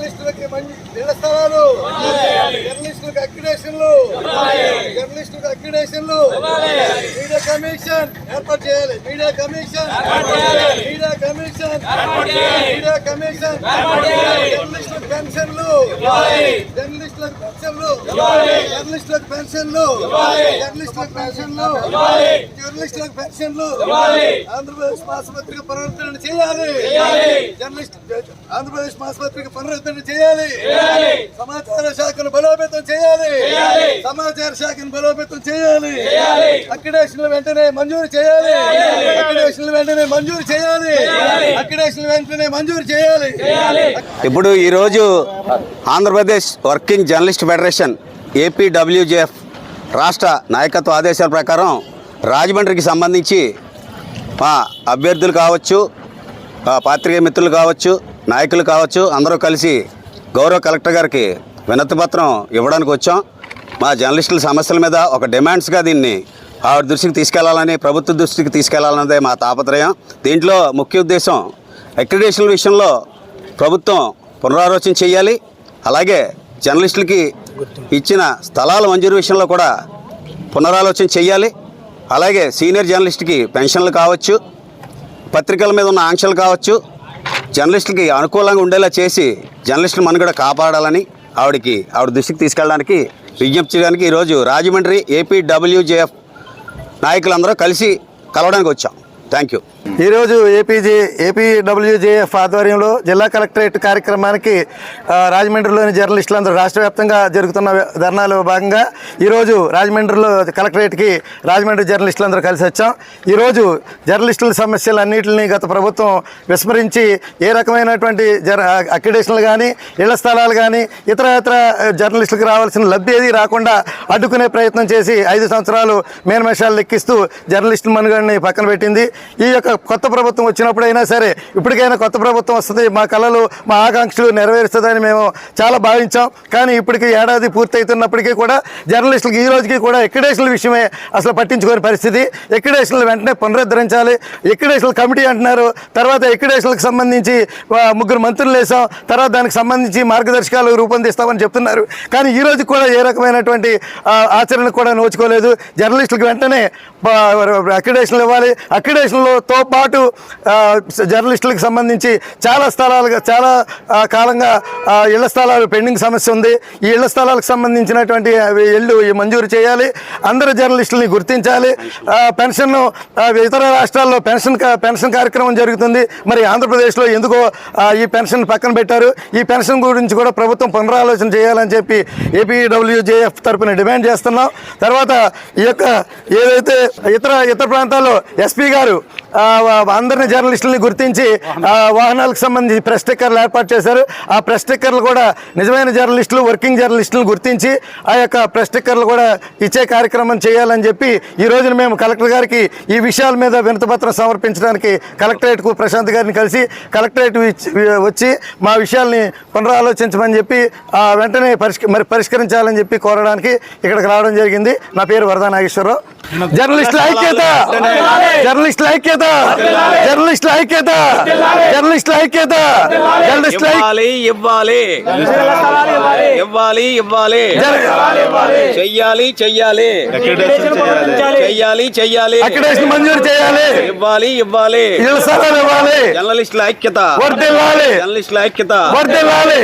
జర్నలిస్టులకి ఇళ్ల స్థలాలు, జర్నలిస్టులకు అక్రిడేషన్లు, జర్నలిస్టులకు అక్రిడేషన్లు, మీడియా కమిషన్ ఏర్పాటు చేయాలి. Media commission, media commission, media commission, జర్నలిస్టులకు పెన్షన్లు, జర్నలిస్టులకు పెన్షన్లు, జర్నలిస్టులకు పెన్షన్లు, జర్నలిస్టులకు పెన్షన్లు, జర్నలిస్టులకు పెన్షన్లు, ఆంధ్రప్రదేశ్ మాసపత్రిక పునరుద్ధరణ చేయాలి. జర్నలిస్ట్ ఆంధ్రప్రదేశ్ మాసపత్రిక పునరుద్ధరణ చేయాలి. సమాచార శాఖను బలోపేతం చేయాలి. సమాచార శాఖను బలోపేతం చేయాలి. అక్రిడేషన్లు వెంటనే మంజూరు చేయాలి. అక్రిడేషన్లు వెంటనే మంజూరు చేయాలి. అక్రిడేషన్లు వెంటనే మంజూరు చేయాలి. ఇప్పుడు ఈరోజు Andhra Pradesh working journalist federation APWJF రాష్ట్ర నాయకత్వ ఆదేశాల ప్రకారం రాజమండ్రికి సంబంధించి మా అభ్యర్థులు కావచ్చు, పాత్రికేయ మిత్రులు కావచ్చు, నాయకులు కావచ్చు, అందరూ కలిసి గౌరవ కలెక్టర్ గారికి వినతి పత్రం ఇవ్వడానికి వచ్చాం. మా జర్నలిస్టుల సమస్యల మీద ఒక డిమాండ్స్గా దీన్ని ఆవిడ దృష్టికి తీసుకెళ్లాలని, ప్రభుత్వ దృష్టికి తీసుకెళ్లాలన్నదే మా తాపత్రయం. దీంట్లో ముఖ్య ఉద్దేశం అక్రిడేషన్ల విషయంలో ప్రభుత్వం పునరాలోచన చేయాలి. అలాగే జర్నలిస్టులకి ఇచ్చిన స్థలాల మంజూరు విషయంలో కూడా పునరాలోచన చేయాలి. అలాగే సీనియర్ జర్నలిస్ట్కి పెన్షన్లు కావచ్చు, పత్రికల మీద ఉన్న ఆంక్షలు కావచ్చు, జర్నలిస్టులకి అనుకూలంగా ఉండేలా చేసి జర్నలిస్టుల మనుగడ కాపాడాలని ఆవిడ దృష్టికి తీసుకెళ్ళడానికి విజ్ఞప్తి చేయడానికి ఈరోజు రాజమండ్రి ఏపీడబ్ల్యూజేఎఫ్ నాయకులందరూ కలిసి కలవడానికి వచ్చాం. Thank you. ఈరోజు ఏపీడబ్ల్యూజేఎఫ్ ఆధ్వర్యంలో జిల్లా కలెక్టరేట్ కార్యక్రమానికి రాజమండ్రిలోని జర్నలిస్టులందరూ రాష్ట్ర వ్యాప్తంగా జరుగుతున్న ధర్నాలో భాగంగా ఈరోజు రాజమండ్రిలో కలెక్టరేట్కి రాజమండ్రి జర్నలిస్టులందరూ కలిసి వచ్చాం. ఈరోజు జర్నలిస్టుల సమస్యలన్నింటినీ గత ప్రభుత్వం విస్మరించి ఏ రకమైనటువంటి అక్రిడేషన్లు కానీ, ఇళ్ల స్థలాలు కానీ, ఇతర జర్నలిస్టులకు రావాల్సిన లబ్ధి ఏది రాకుండా అడ్డుకునే ప్రయత్నం చేసి 5 సంవత్సరాలు మేనమేషాలు లెక్కిస్తూ జర్నలిస్టుల మనుగడని పక్కన పెట్టింది. ఈ యొక్క కొత్త ప్రభుత్వం వచ్చినప్పుడైనా సరే, ఇప్పటికైనా కొత్త ప్రభుత్వం వస్తుంది, మా కళలు, మా ఆకాంక్షలు నెరవేరుస్తుందని మేము చాలా భావించాం. కానీ ఇప్పటికీ ఏడాది పూర్తవుతున్నప్పటికీ కూడా జర్నలిస్టులకు ఈ రోజుకి కూడా ఎక్రిడేషన్ల విషయమే అసలు పట్టించుకోని పరిస్థితి. ఎక్రిడేషన్లు వెంటనే పునరుద్ధరించాలి. ఎక్రిడేషన్ల కమిటీ అంటున్నారు, తర్వాత ఎక్రిడేషన్లకు సంబంధించి 3 మంత్రులు వేసాం, తర్వాత దానికి సంబంధించి మార్గదర్శకాలు రూపొందిస్తామని చెప్తున్నారు. కానీ ఈ రోజు కూడా ఏ రకమైనటువంటి ఆచరణ కూడా నోచుకోలేదు. జర్నలిస్టులకు వెంటనే అక్రిడేషన్లు ఇవ్వాలి. అక్రిడేషన్లతో పాటు జర్నలిస్టులకు సంబంధించి చాలా కాలంగా ఇళ్ల స్థలాలు పెండింగ్ సమస్య ఉంది. ఈ ఇళ్ల స్థలాలకు సంబంధించినటువంటి ఇళ్ళు మంజూరు చేయాలి. అందరు జర్నలిస్టులని గుర్తించాలి. పెన్షన్ ఇతర రాష్ట్రాల్లో పెన్షన్ కార్యక్రమం జరుగుతుంది. మరి ఆంధ్రప్రదేశ్లో ఎందుకో ఈ పెన్షన్ పక్కన పెట్టారు. ఈ పెన్షన్ గురించి కూడా ప్రభుత్వం పునరాలోచన చేయాలని చెప్పి ఏపీడబ్ల్యూజేఎఫ్ తరఫున డిమాండ్ చేస్తున్నాం. తర్వాత ఈ యొక్క ఏదైతే ఇతర ప్రాంతాల్లో ఎస్పీ గారు అందరినీ జర్నలిస్టులని గుర్తించి వాహనాలకు సంబంధించి ప్రెస్ స్టిక్కర్లు ఏర్పాటు చేశారు. ఆ ప్రెస్ స్టిక్కర్లు కూడా నిజమైన జర్నలిస్టులు, వర్కింగ్ జర్నలిస్టులను గుర్తించి ఆ యొక్క ప్రెస్ స్టిక్కర్లు కూడా ఇచ్చే కార్యక్రమం చేయాలని చెప్పి ఈ రోజున మేము కలెక్టర్ గారికి ఈ విషయాల మీద వినతిపత్రం సమర్పించడానికి కలెక్టరేట్కు ప్రశాంత్ గారిని కలిసి కలెక్టరేట్ వచ్చి మా విషయాల్ని పునరాలోచించమని చెప్పి వెంటనే పరిష్కరించాలని చెప్పి కోరడానికి ఇక్కడికి రావడం జరిగింది. నా పేరు వరదా నాగేశ్వరరావు. జర్నలిస్టుల ఐక్యత, జర్నలిస్టుల ఐక్యత, జర్నలిస్టుల ఐక్యత, జర్నలిస్టుల ఐక్యత, జర్నలిస్టుల ఇవ్వాలి ఇవ్వాలి ఇవ్వాలి ఇవ్వాలి చెయ్యాలి చెయ్యాలి చెయ్యాలి చెయ్యాలి అక్రిడేషన్ మంజూరు చేయాలి. ఇవ్వాలి ఇవ్వాలి ఇళ్ల స్థలాలు ఇవ్వాలి. జర్నలిస్టుల ఐక్యత వర్ధిల్లాలి. జర్నలిస్టుల ఐక్యత వర్ధిల్లాలి.